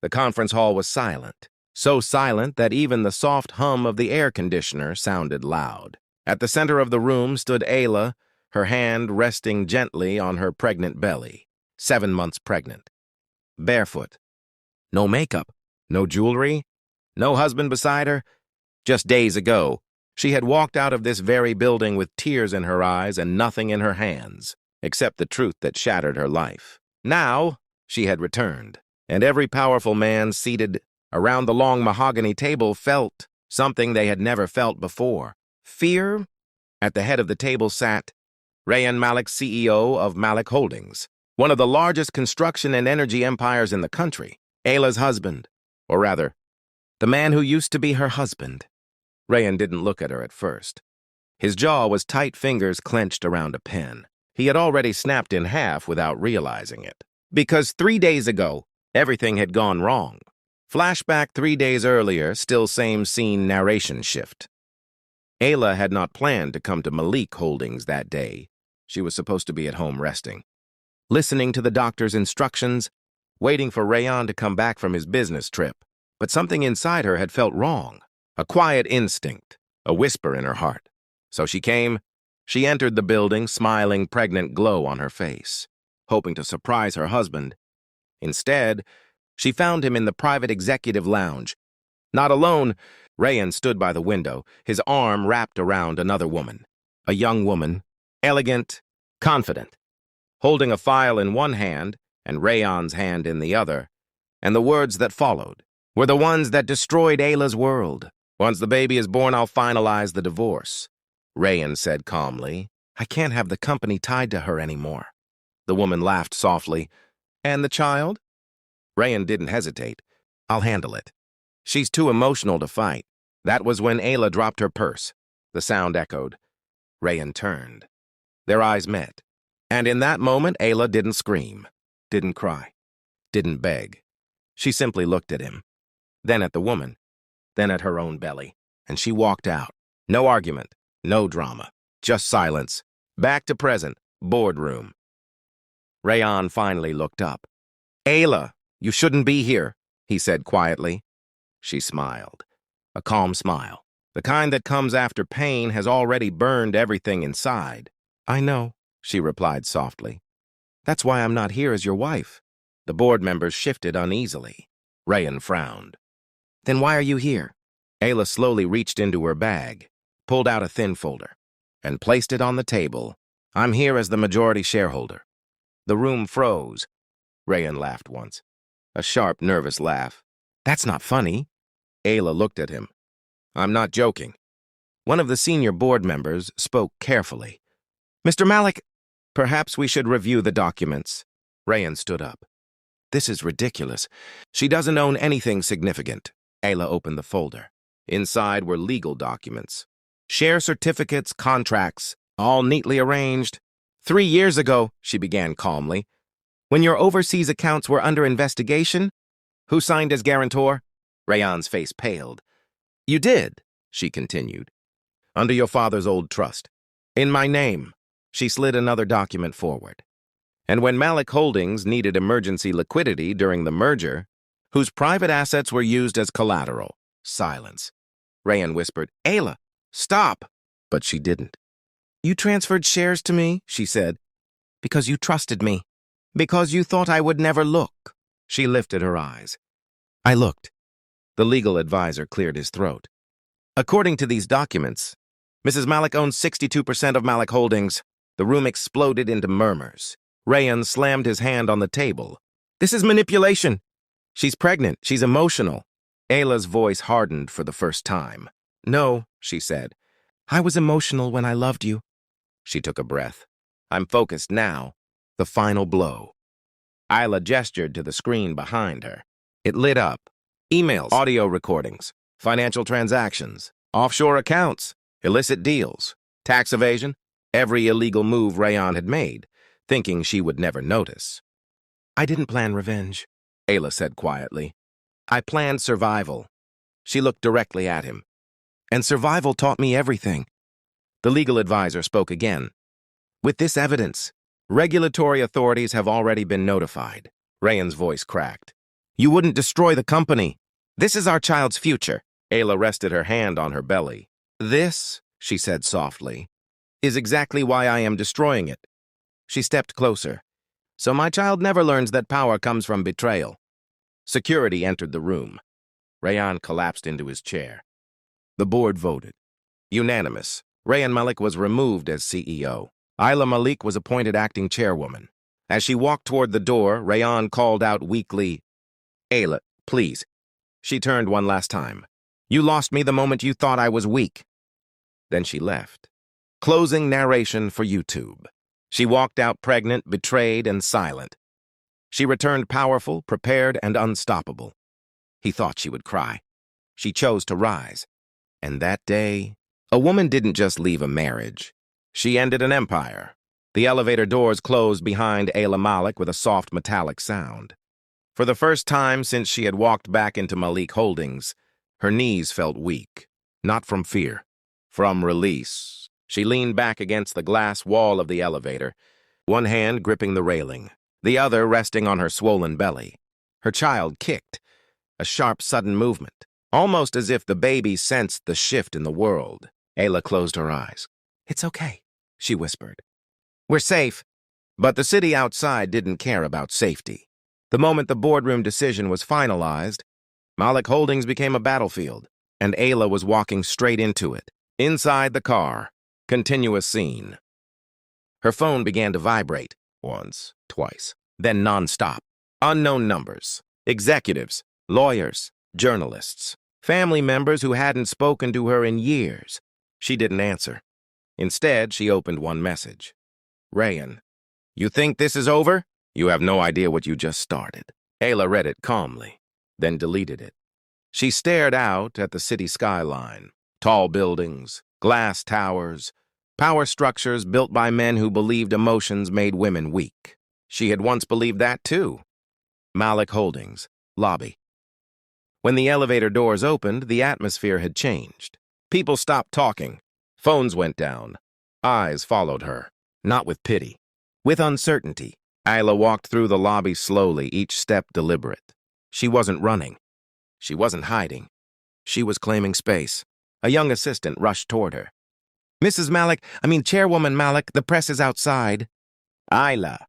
The conference hall was silent, so silent that even the soft hum of the air conditioner sounded loud. At the center of the room stood Ayla, her hand resting gently on her pregnant belly, 7 months pregnant. Barefoot. No makeup, no jewelry, no husband beside her. Just days ago, she had walked out of this very building with tears in her eyes and nothing in her hands, except the truth that shattered her life. Now, she had returned, and every powerful man seated around the long mahogany table felt something they had never felt before. Fear. At the head of the table sat Rayan Malik, CEO of Malik Holdings, one of the largest construction and energy empires in the country. Ayla's husband, or rather, the man who used to be her husband. Rayan didn't look at her at first. His jaw was tight, fingers clenched around a pen. He had already snapped in half without realizing it. Because 3 days ago, everything had gone wrong. Flashback 3 days earlier, still same scene, narration shift. Ayla had not planned to come to Malik Holdings that day. She was supposed to be at home resting, listening to the doctor's instructions, waiting for Rayan to come back from his business trip. But something inside her had felt wrong. A quiet instinct, a whisper in her heart. So she came. She entered the building, smiling, pregnant glow on her face, hoping to surprise her husband. Instead, she found him in the private executive lounge. Not alone, Rayan stood by the window, his arm wrapped around another woman. A young woman, elegant, confident, holding a file in one hand and Rayan's hand in the other. And the words that followed were the ones that destroyed Ayla's world. Once the baby is born, I'll finalize the divorce, Rayan said calmly. I can't have the company tied to her anymore. The woman laughed softly. And the child? Rayan didn't hesitate. I'll handle it. She's too emotional to fight. That was when Ayla dropped her purse. The sound echoed. Rayan turned. Their eyes met. And in that moment, Ayla didn't scream, didn't cry, didn't beg. She simply looked at him, then at the woman, then at her own belly, and she walked out. No argument, no drama, just silence. Back to present, boardroom. Rayan finally looked up. Ayla, you shouldn't be here, he said quietly. She smiled, a calm smile. The kind that comes after pain has already burned everything inside. I know, she replied softly. That's why I'm not here as your wife. The board members shifted uneasily. Rayan frowned. Then why are you here? Ayla slowly reached into her bag, pulled out a thin folder, and placed it on the table. I'm here as the majority shareholder. The room froze. Rayan laughed once. A sharp, nervous laugh. That's not funny. Ayla looked at him. I'm not joking. One of the senior board members spoke carefully. Mr. Malik, perhaps we should review the documents. Rayan stood up. This is ridiculous. She doesn't own anything significant. Ayla opened the folder. Inside were legal documents. Share certificates, contracts, all neatly arranged. 3 years ago, she began calmly, when your overseas accounts were under investigation, who signed as guarantor? Rayan's face paled. You did, she continued, under your father's old trust. In my name. She slid another document forward. And when Malik Holdings needed emergency liquidity during the merger, whose private assets were used as collateral. Silence. Rayan whispered, Ayla, stop! But she didn't. You transferred shares to me, she said, because you trusted me, because you thought I would never look. She lifted her eyes. I looked. The legal advisor cleared his throat. According to these documents, Mrs. Malik owns 62% of Malik Holdings. The room exploded into murmurs. Rayan slammed his hand on the table. This is manipulation. She's pregnant. She's emotional. Ayla's voice hardened for the first time. No, she said. I was emotional when I loved you. She took a breath. I'm focused now. The final blow. Ayla gestured to the screen behind her. It lit up. Emails, audio recordings, financial transactions, offshore accounts, illicit deals, tax evasion, every illegal move Rayan had made, thinking she would never notice. I didn't plan revenge, Ayla said quietly. I planned survival. She looked directly at him. And survival taught me everything. The legal advisor spoke again. With this evidence, regulatory authorities have already been notified. Rayan's voice cracked. You wouldn't destroy the company. This is our child's future. Ayla rested her hand on her belly. This, she said softly, is exactly why I am destroying it. She stepped closer. So my child never learns that power comes from betrayal. Security entered the room. Rayan collapsed into his chair. The board voted. Unanimous. Rayan Malik was removed as CEO. Ayla Malik was appointed acting chairwoman. As she walked toward the door, Rayan called out weakly, Ayla, please. She turned one last time. You lost me the moment you thought I was weak. Then she left. Closing narration for YouTube. She walked out pregnant, betrayed, and silent. She returned powerful, prepared, and unstoppable. He thought she would cry. She chose to rise. And that day, a woman didn't just leave a marriage. She ended an empire. The elevator doors closed behind Ayla Malik with a soft metallic sound. For the first time since she had walked back into Malik Holdings, her knees felt weak. Not from fear, from release. She leaned back against the glass wall of the elevator, one hand gripping the railing, the other resting on her swollen belly. Her child kicked, a sharp, sudden movement, almost as if the baby sensed the shift in the world. Ayla closed her eyes. It's okay, she whispered. We're safe. But the city outside didn't care about safety. The moment the boardroom decision was finalized, Malik Holdings became a battlefield, and Ayla was walking straight into it. Inside the car, continuous scene. Her phone began to vibrate, once, twice, then nonstop. Unknown numbers, executives, lawyers, journalists, family members who hadn't spoken to her in years. She didn't answer. Instead, she opened one message. Rayan, you think this is over? You have no idea what you just started. Ayla read it calmly, then deleted it. She stared out at the city skyline. Tall buildings, glass towers, power structures built by men who believed emotions made women weak. She had once believed that too. Malik Holdings, lobby. When the elevator doors opened, the atmosphere had changed. People stopped talking. Phones went down. Eyes followed her, not with pity, with uncertainty. Ayla walked through the lobby slowly, each step deliberate. She wasn't running. She wasn't hiding. She was claiming space. A young assistant rushed toward her. Chairwoman Malik, the press is outside. Ayla,